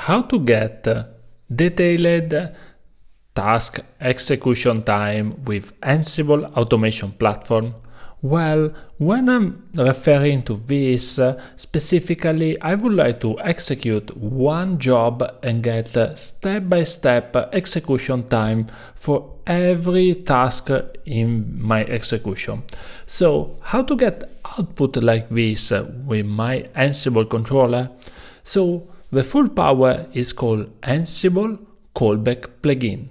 How to get detailed task execution time with Ansible Automation Platform? Well, when I'm referring to this, specifically, I would like to execute one job and get step-by-step execution time for every task in my execution. So, how to get output like this with my Ansible controller? So, the full power is called Ansible Callback plugin.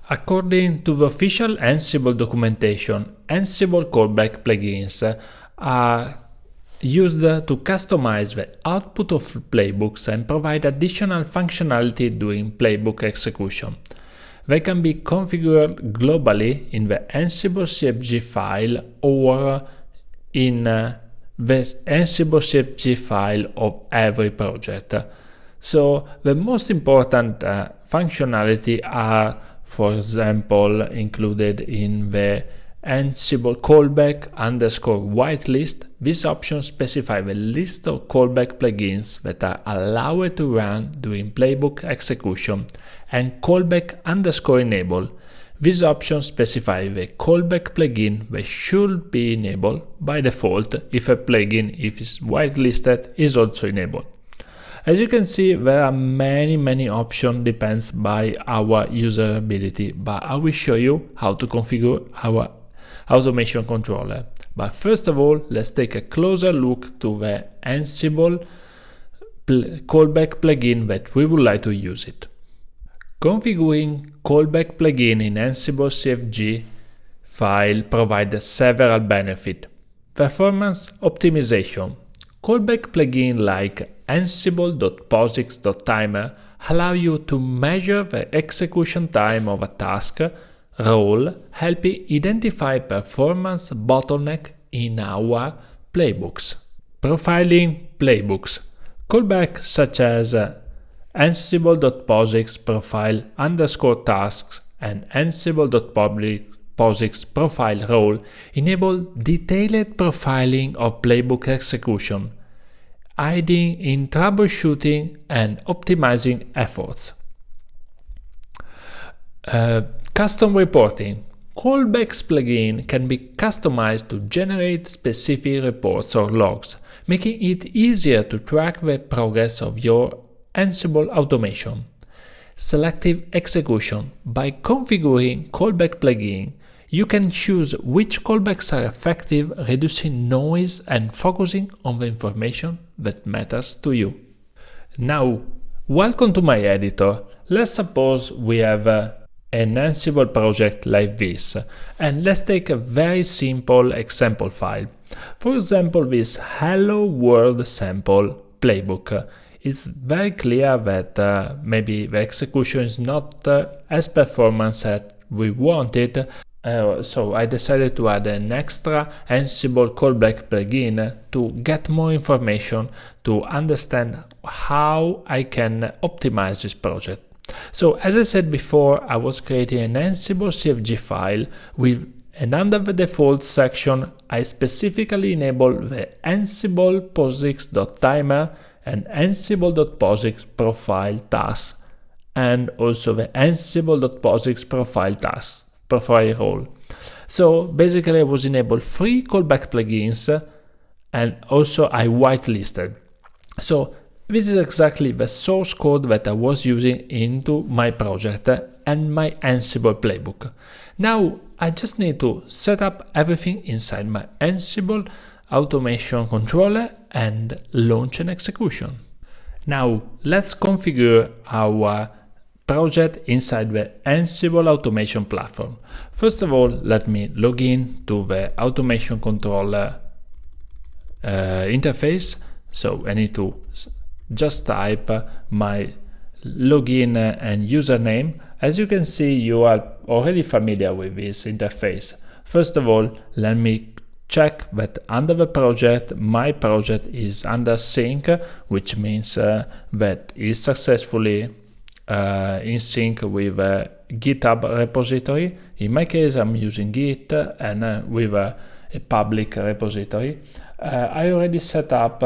According to the official Ansible documentation, Ansible Callback plugins are used to customize the output of playbooks and provide additional functionality during playbook execution. They can be configured globally in the Ansible CFG file or in the Ansible CFG file of every project. So the most important functionality are, for example, included in the Ansible Callback _ whitelist. This option specifies the list of callback plugins that are allowed to run during playbook execution, and callback _ enable. This option specifies the callback plugin that should be enabled by default if a plugin, if it's whitelisted, is also enabled. As you can see, there are many options depends by our usability, but I will show you how to configure our automation controller. But first of all, let's take a closer look to the Ansible callback plugin that we would like to use it. Configuring callback plugin in Ansible CFG file provides several benefits. Performance optimization. Callback plugin like ansible.posix.timer allow you to measure the execution time of a task role, helping identify performance bottleneck in our playbooks. Profiling playbooks. Callbacks such as ansible.posix profile _ tasks and ansible.posix profile role enable detailed profiling of playbook execution, aiding in troubleshooting and optimizing efforts. Custom reporting. Callbacks plugin can be customized to generate specific reports or logs, making it easier to track the progress of your Ansible automation. Selective execution. By configuring callback plugin, you can choose which callbacks are effective, reducing noise and focusing on the information that matters to you. Now, welcome to my editor. Let's suppose we have an Ansible project like this, and let's take a very simple example file. For example, this Hello World sample playbook. It's very clear that maybe the execution is not as performance as we wanted. So I decided to add an extra Ansible callback plugin to get more information to understand how I can optimize this project. So as I said before, I was creating an Ansible CFG file and under the default section, I specifically enabled the ansible.posix.timer and ansible.posix profile task, and also the ansible.posix profile role. So basically I was enabled 3 callback plugins and also I whitelisted. So this is exactly the source code that I was using into my project and my Ansible playbook. Now I just need to set up everything inside my Ansible automation controller and launch an execution. Now let's configure our project inside the Ansible Automation Platform. First of all, let me log in to the automation controller interface. So I need to just type my login and username. As you can see, you are already familiar with this interface. First of all, let me check that under the project, my project is under sync, which means that is successfully in sync with a GitHub repository. In my case, I'm using Git and with a public repository. I already set up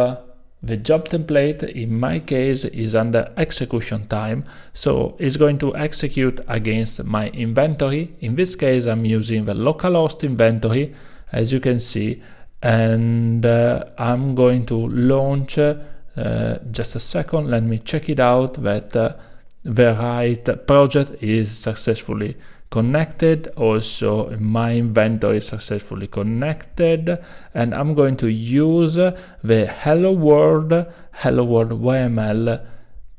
The job template in my case is under execution time, so it's going to execute against my inventory. In this case, I'm using the localhost inventory, as you can see, and I'm going to launch, just a second, let me check it out that the right project is successfully connected. Also my inventory is successfully connected, and I'm going to use the hello world YML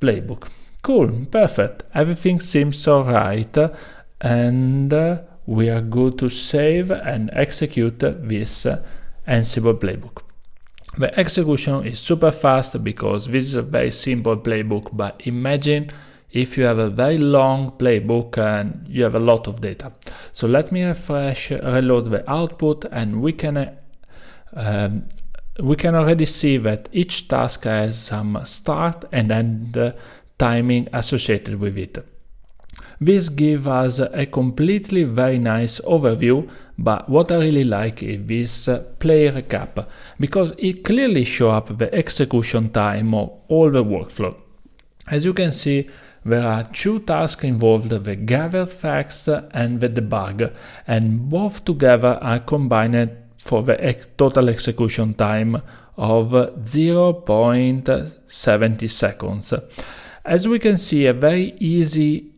playbook. Cool, perfect, everything seems alright, and we are good to save and execute this Ansible playbook. The execution is super fast because this is a very simple playbook, but imagine if you have a very long playbook and you have a lot of data. So let me reload the output, and we can already see that each task has some start and end timing associated with it. This gives us a completely very nice overview, but what I really like is this play recap, because it clearly shows up the execution time of all the workflow. As you can see, there are two tasks involved, the gathered facts and the debug, and both together are combined for the total execution time of 0.70 seconds. As we can see, a very easy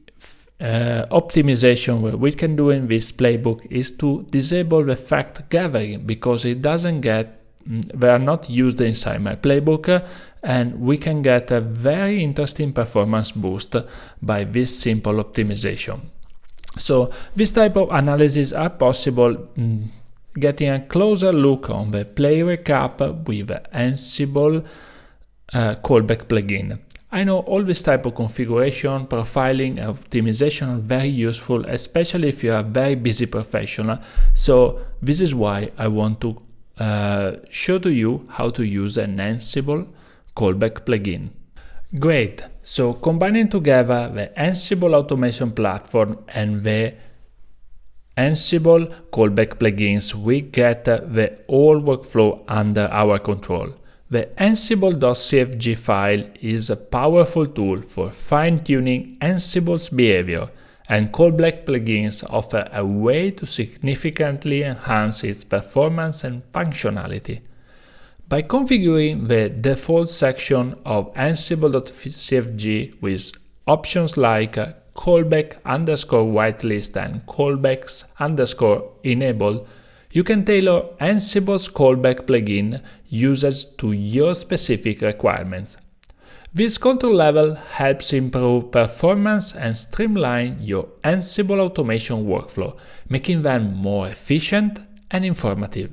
optimization where we can do in this playbook is to disable the fact gathering, because it doesn't get, they are not used inside my playbook, and we can get a very interesting performance boost by this simple optimization. So this type of analysis are possible getting a closer look on the play recap with the Ansible Callback plugin. I know all this type of configuration, profiling, and optimization are very useful, especially if you are a very busy professional. So this is why I want to show to you how to use an Ansible Callback plugin. Great, so combining together the Ansible Automation Platform and the Ansible Callback plugins, we get the whole workflow under our control. The ansible.cfg file is a powerful tool for fine-tuning Ansible's behavior, and Callback plugins offer a way to significantly enhance its performance and functionality. By configuring the default section of ansible.cfg with options like callback_whitelist and callbacks_enable, you can tailor Ansible's callback plugin usage to your specific requirements. This control level helps improve performance and streamline your Ansible automation workflow, making them more efficient and informative.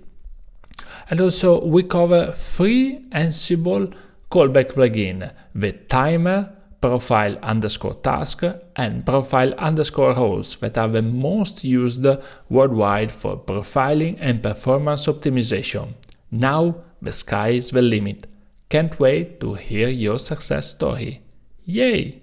And also, we cover 3 Ansible callback plugins: the timer, profile_task, and profile_roles, that are the most used worldwide for profiling and performance optimization. Now the sky is the limit. Can't wait to hear your success story. Yay!